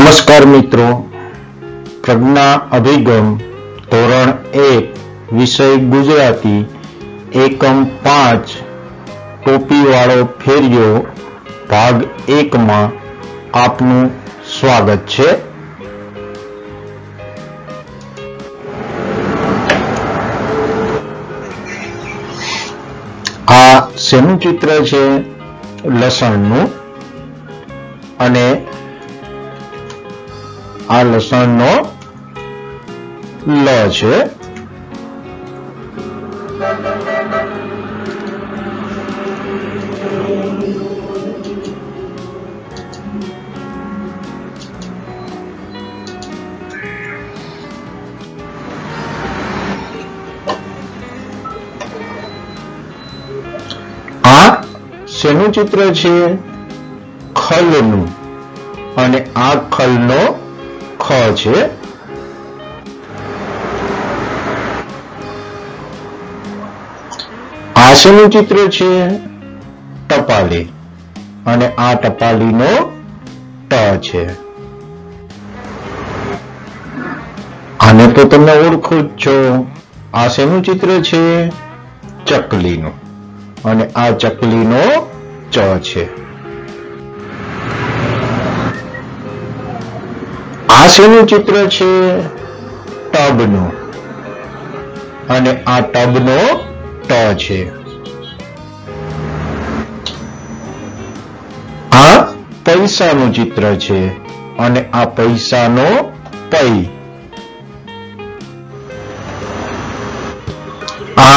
नमस्कार मित्रों, प्रज्ञा अभिगम धोरण 1 विषय गुजराती एकम 5 टोपी वाळो फेरियो भाग 1 में आपनु स्वागत छे। आ शेनु चित्र छे? लसणनु अने आ लसणनो ल छे। आ शेनु चित्र छे? खलनु अने आ खलनो ख छे। आ शेनु चित्र छे? टपाली अने आ टपालीनो ट छे। आने तो तमे ओळखो ज छो। आ शेनु चित्र छे? चकलीनु अने आ चकलीनो च छे। आ शेनु चित्र छे? टबनु अने आ टबनो ट छे। आ पैसानु चित्र छे अने आ पैसानो पै। आ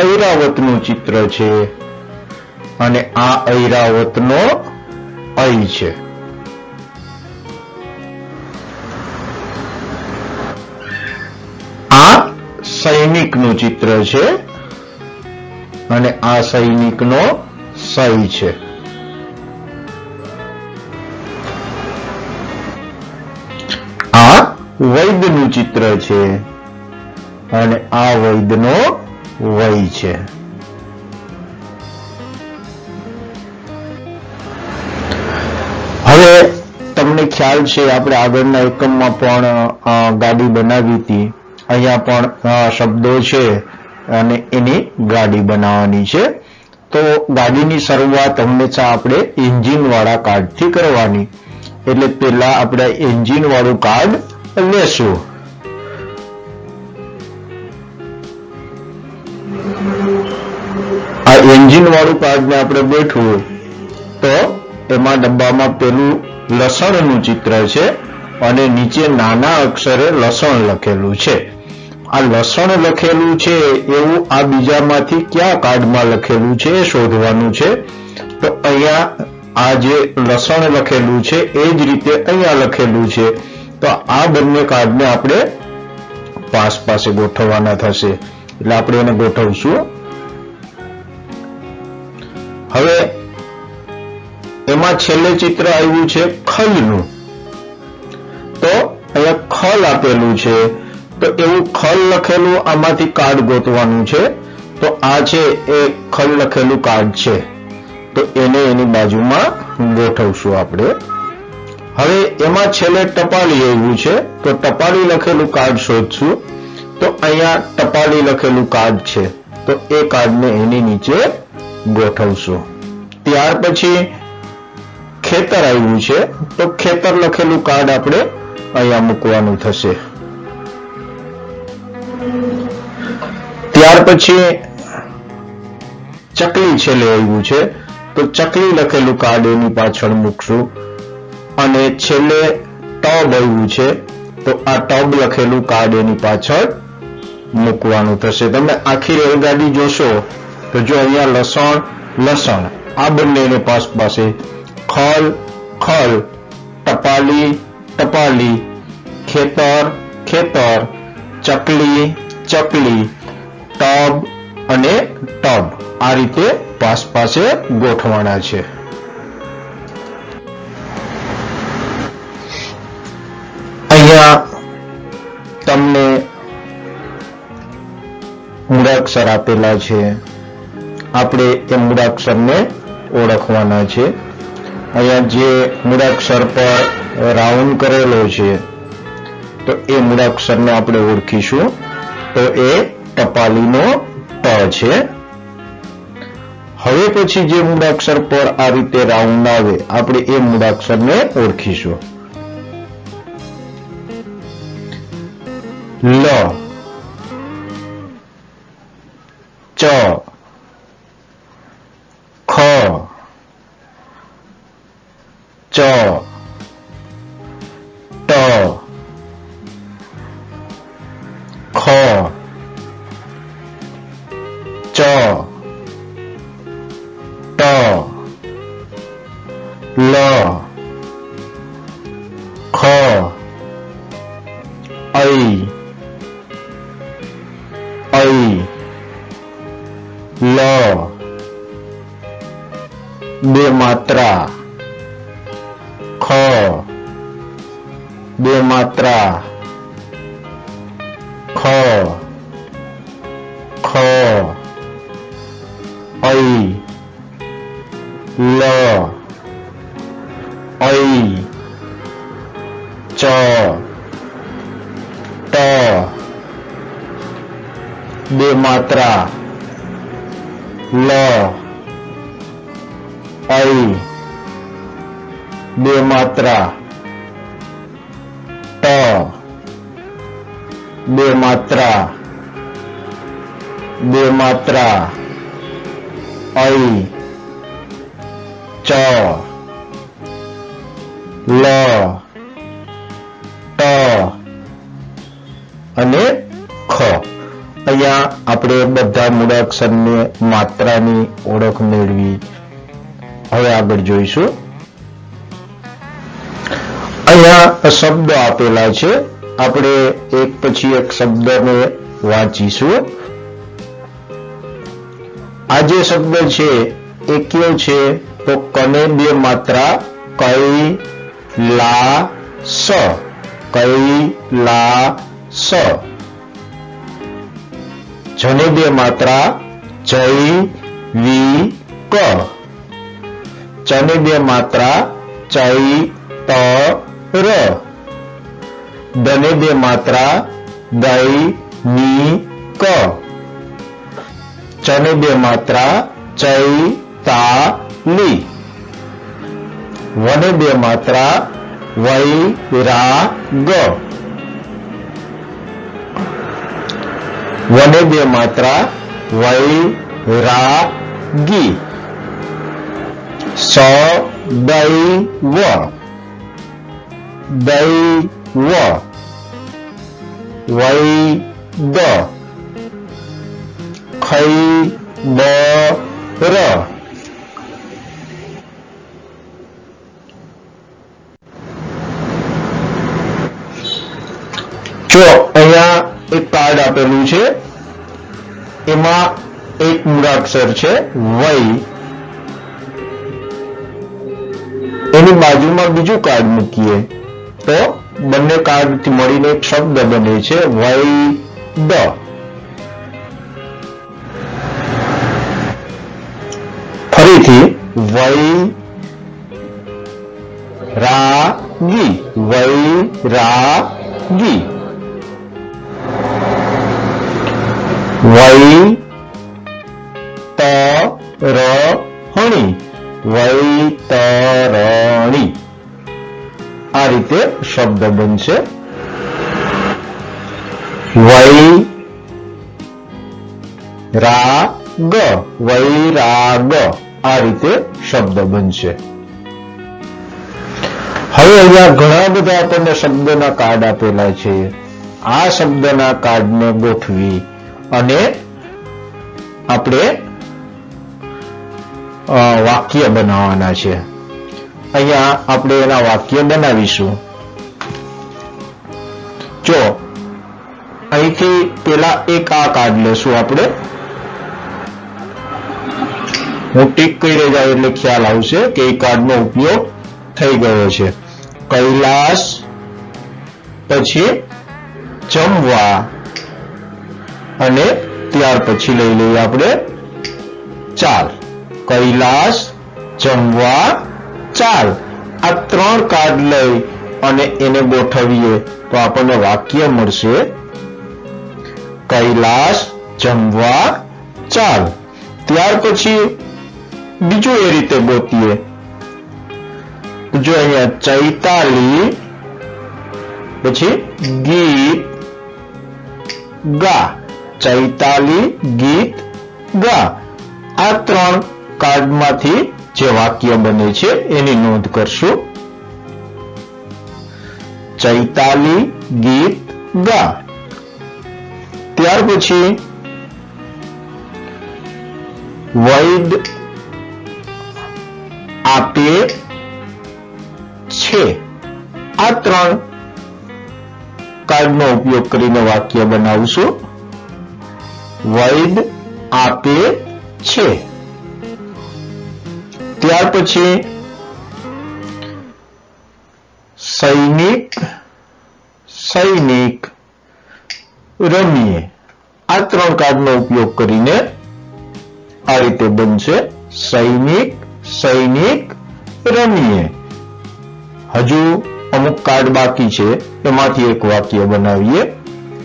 ऐरावतनु चित्र छे अने आ ऐरावतनो ऐ छे। सैनिकनु चित्र छे अने आ सैनिकनो सै छे। आ वैद्यनु चित्र छे अने आ वैद्यनो वै छे। हवे तमने ख्याल छे आपणे आगळना एकममां पण गाडी बनावी हती। अहींया पण शब्दो छे अने एनी गाडी बनाववानी छे। तो गाडीनी शरूआत हमेशा आपणे एंजीन वाळा कार्ड थी करवानी। एटले पेला आपणे एंजीन वाळुं कार्ड लेशुं। आ एंजीन वाळुं कार्ड ने आपणे बेठवुं तो एमां डब्बामां पेલું लसणनुं चित्र छे अने नीचे नाना अक्षरे लसण लखेલું छे। आ लसण लखेલું छे एवुं आ बीजामांथी क्या कार्डमां लखेલું छे ए शोधवानुं छे। तो अहींया आ जे लसण लखेલું छे ए ज रीते अहींया लखेલું छे। तो आ बंने कार्डने आपणे पास पासे गोठववाना थशे। એટલે આપણે એને ગોઠવશું। હવે એમાં છેલ્લે ચિત્ર આવ્યું છે ખલનું। તો અહીંયા ખલ આપેલું છે, તો એવું ખલ લખેલું આમાંથી કાર્ડ ગોતવાનું છે। તો આ છે એ ખલ લખેલું કાર્ડ છે, તો એને એની બાજુમાં ગોઠવશું આપણે। હવે એમાં છેલ્લે ટપાલી આવ્યું છે, તો ટપાલી લખેલું કાર્ડ શોધશું। તો અહીંયા ટપાલી લખેલું કાર્ડ છે, તો એ કાર્ડને એની નીચે ગોઠવશું। ત્યાર પછી ખેતર આવ્યું છે, તો ખેતર લખેલું કાર્ડ આપણે અહીંયા મૂકવાનું થશે। ત્યાર પછી ચકલી છેલ્લે આવ્યું છે, તો ચકલી લખેલું કાર્ડ એની પાછળ મૂકશું। અને છેલ્લે ટબ આવ્યું છે, તો આ ટબ લખેલું કાર્ડ એની પાછળ મૂકવાનું થશે। તમે આખી રેલગાડી જોશો તો જો અહીંયા લસણ લસણ આ બંનેને પાસ પાસે ખલ ખલ, ટપાલી ટપાલી, ખેતર ખેતર, ચકલી ચકલી, ટબ અને ટબ આ રીતે પાસ પાસે ગોઠવાના છે। અહીંયા તમને મૂળાક્ષર આપેલા છે, આપણે એ મૂળાક્ષરને ઓળખવાના છે। અહીંયા જે મૂળાક્ષર પર રાઉન્ડ કરેલો છે તો એ મૂળાક્ષરને આપણે ઓળખીશું તો એ ટપાલીનો ટ છે. હવે પછી જે મૂળાક્ષર પર આ રીતે રાઉન્ડ આવે આપણે એ મૂળાક્ષરને ઓળખીશું. લ, ચ, ખ, ચ, ટ, ખ, ચ, ટ, લ, ખ, ઐ, લ, બે માત્રા, ખ, બે માત્રા, ખ, ખ, ઐ, લ, ઐ, ચ, ટ, બે માત્રા, લ, ઐ, બે માત્રા, ટ, બે માત્રા, બે માત્રા, ઐ, ચ, લ, ટ અને ખ. અહીંયા આપણે બધા મૂળાક્ષરને માત્રાની ઓળખ મેળવી. હવે આગળ જોઈશું. અહીંયા શબ્દ આપેલા છે, આપણે એક પછી એક શબ્દને વાંચીશું. આ જે શબ્દ છે એ કયો છે તો કને બે માત્રા, કૈ, લા, સ, કૈ, લા, સ. જને બે માત્રા, જય, વી, ક. ચને બે માત્રા, ચૈ, ત, ર. દને બે માત્રા, દૈ, ની, ક. ચને બે માત્રા, ચૈ, તા, લી. વને બે માત્રા, વૈ, રા, ગ. વને બે માત્રા, વૈ, રા, ગી. સ, દૈ, વ. દૈ, વ. વૈ, દ. ખૈ, બ, ર. જો અહીંયા એક કાર્ડ આપેલું છે, એમાં એક મૂળાક્ષર છે વૈ, એની બાજુમાં બીજું કાર્ડ મૂકીએ તો બંને કાર્ડથી મળીને એક શબ્દ બને છે વૈ, દ. ફરીથી વૈ, રા, ગી. વૈ, રા, ગી. વૈ, ત, ર, હણી. વૈતરણી. આ રીતે શબ્દ બનશે. વૈરાગ, વૈરાગ. આ રીતે શબ્દ બનશે. હવે અહીંયા ઘણા બધા આપણને શબ્દના કાર્ડ આપેલા છે. આ શબ્દના કાર્ડને ગોઠવી અને આપણે વાક્ય બનાવવાના છે. અહીંયા આપણે એના વાક્ય બનાવીશું. જો અહીંથી પેલા એક આ કાર્ડ લેશું આપણે. હું ટીક કરી જાય એટલે ખ્યાલ આવશે કે એ કાર્ડનો ઉપયોગ થઈ ગયો છે. કૈલાસ, પછી જમવા અને ત્યાર પછી લઈ લઈએ આપણે ચાલ. કૈલાસ, જમવા, ચાલ. આ ત્રણ કાર્ડ લઈ અને એને ગોઠવીએ તો આપણને વાક્ય મળશે કૈલાશ જમવા ચાલ. ત્યાર પછી બીજું એ રીતે ગોતીએ. જો અહીંયા ચૈતાલી પછી ગીત ગા. ચૈતાલી ગીત ગા. આ 3 કાર્ડમાંથી જે વાક્ય બને છે એની નોંધ કરશું. ચૈતાલી ગીત ગા. ત્યાર પછી વૈદ આપે છે. આ 3 કાર્ડનો ઉપયોગ કરીને વાક્ય બનાવશું. વૈદ આપે છે. ત્યાર પછી સૈનિક રમીએ. આ 3 કાર્ડનો ઉપયોગ કરીને આ રીતે બનશે સૈનિક રમીએ. હજુ અમુક કાર્ડ બાકી છે, એમાંથી એક વાક્ય બનાવીએ.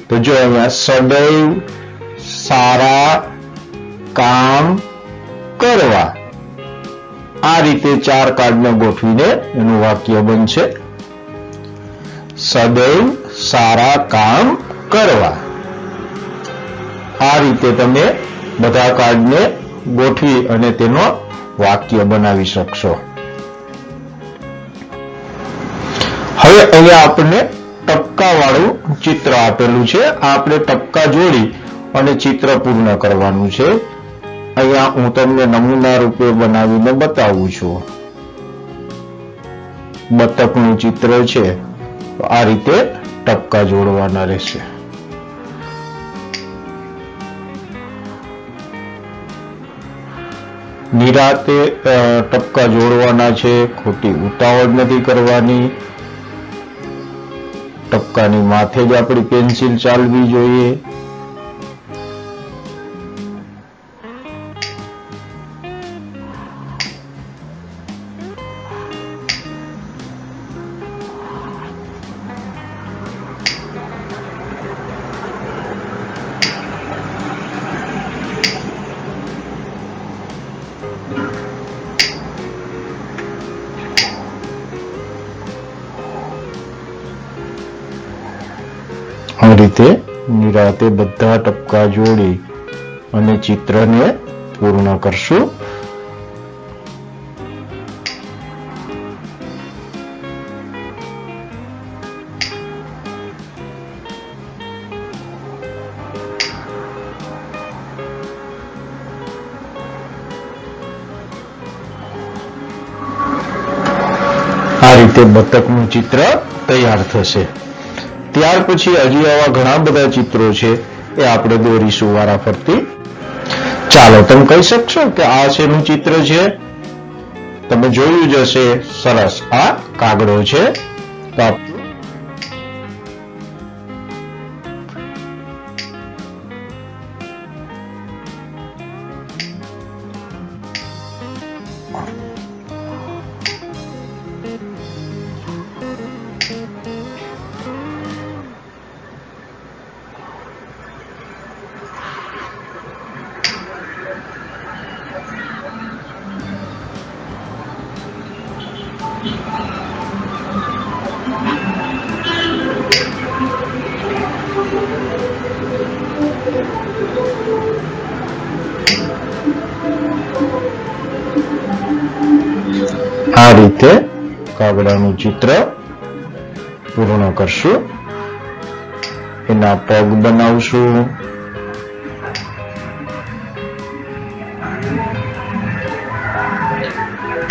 તો જો અહીંયા સદૈવ સારા કામ કરવા. આ રીતે 4 કાર્ડને ગોઠવીને એનું વાક્ય બનશે સદૈવ સારા કામ કરવા. આ રીતે તમે બધા કાર્ડને ગોઠવી અને તેનો વાક્ય બનાવી શકશો. હવે અહીંયા આપણને ટપકા વાળું ચિત્ર આપેલું છે. આપણે ટપકા જોડી અને ચિત્ર પૂર્ણ કરવાનું છે. અહીંયા હું તમને નમૂના રૂપે બનાવીને બતાવું છું. બતકનું ચિત્ર છે. તો આ રીતે ટપકા જોડવાના રહેશે. નિરાતે ટપકા જોડવાના છે. ખોટી ઉતાવળ નથી કરવાની. ટપકાની માથે જ આપણી પેન્સિલ ચાલવી જોઈએ. આ રીતે નિરાતે બધા ટપકા જોડી અને ચિત્રને પૂર્ણ કરશું. આ રીતે બતકનું ચિત્ર તૈયાર થશે. ત્યાર પછી હજી આવા ઘણા બધા ચિત્રો છે, એ આપણે દોરીશું વારાફરતી. ચાલો, તમે કહી શકશો કે આ શેનું ચિત્ર છે? તમે જોયું જ હશે. સરસ, આ કાગડો છે. તો આ રીતે કાગડાનું ચિત્ર પૂર્ણ કરશું. એના પગ બનાવશું.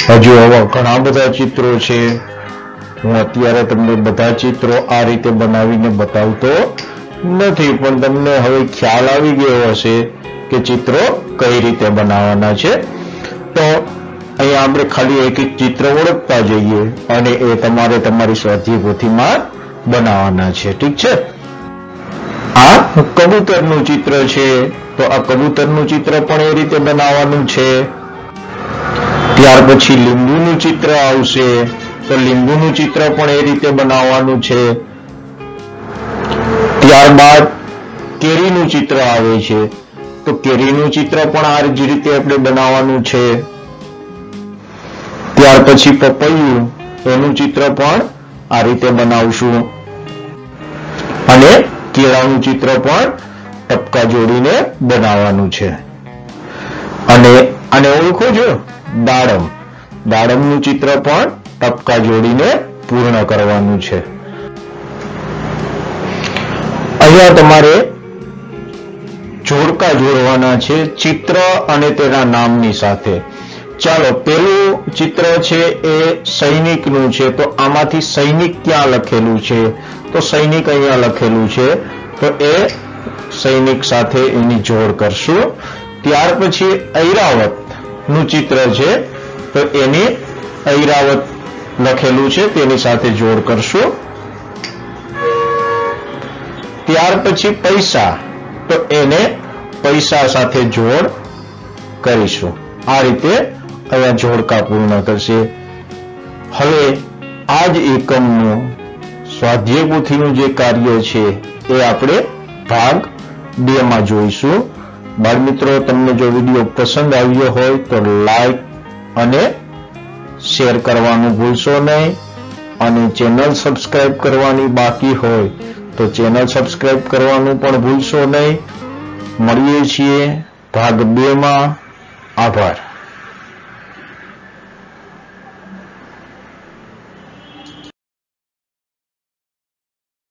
હજુ આવા ઘણા બધા ચિત્રો છે. હું અત્યારે તમને બધા ચિત્રો આ રીતે બનાવીને બતાવતો નથી, પણ તમને હવે ખ્યાલ આવી ગયો હશે કે ચિત્રો કઈ રીતે બનાવવાના છે. તો અહીંયા આપણે ખાલી એક એક ચિત્ર ઓળખતા જઈએ અને એ તમારે તમારી સ્વાધ્યાય પોથીમાં બનાવવાના છે. ઠીક છે? આ કબૂતરનું ચિત્ર છે, તો આ કબૂતરનું ચિત્ર પણ એ રીતે બનાવવાનું છે. ત્યાર પછી લીંબુનું ચિત્ર આવશે. તો લીંબુનું ચિત્ર પણ એ રીતે બનાવવાનું છે. ત્યારબાદ કેરીનું ચિત્ર આવે છે, તો કેરીનું ચિત્ર પણ આ જ રીતે આપણે બનાવવાનું છે. ત્યાર પછી પપૈયું, એનું ચિત્ર પણ આ રીતે બનાવશું. અને કેળાનું ચિત્ર પણ ટપકા જોડીને બનાવવાનું છે. અને આને ઓળખો છો, દાડમ. દાડમનું ચિત્ર પણ ટપકા જોડીને પૂર્ણ કરવાનું છે. અહીંયા તમારે જોડકા જોડવાના છે ચિત્ર અને તેના નામની સાથે. ચાલો, પેલું ચિત્ર છે એ સૈનિકનું છે, તો આમાંથી સૈનિક ક્યાં લખેલું છે? તો સૈનિક અહીંયા લખેલું છે, તો એ સૈનિક સાથે એની જોડ કરશું. ત્યાર પછી ઐરાવત નું ચિત્ર છે, તો એની ઐરાવત લખેલું છે તેની સાથે જોડ કરશું. ત્યાર પછી પૈસા, તો એને પૈસા સાથે જોડ કરીશું. આ રીતે અહીંયા જોડકા પૂર્ણ કરશે. હવે આ જ એકમનું સ્વાધ્યાય પોથીનું જે કાર્ય છે એ આપણે ભાગ 2 માં જોઈશું. બાળમિત્રો, તમને જો વિડીયો પસંદ આવ્યો હોય તો લાઈક અને શેર કરવાનું ભૂલશો નહીં. અને ચેનલ સબસ્ક્રાઇબ કરવાની બાકી હોય તો ચેનલ સબસ્ક્રાઇબ કરવાનું પણ ભૂલશો નહીં. મળીએ છીએ ભાગ 2 માં. આભાર.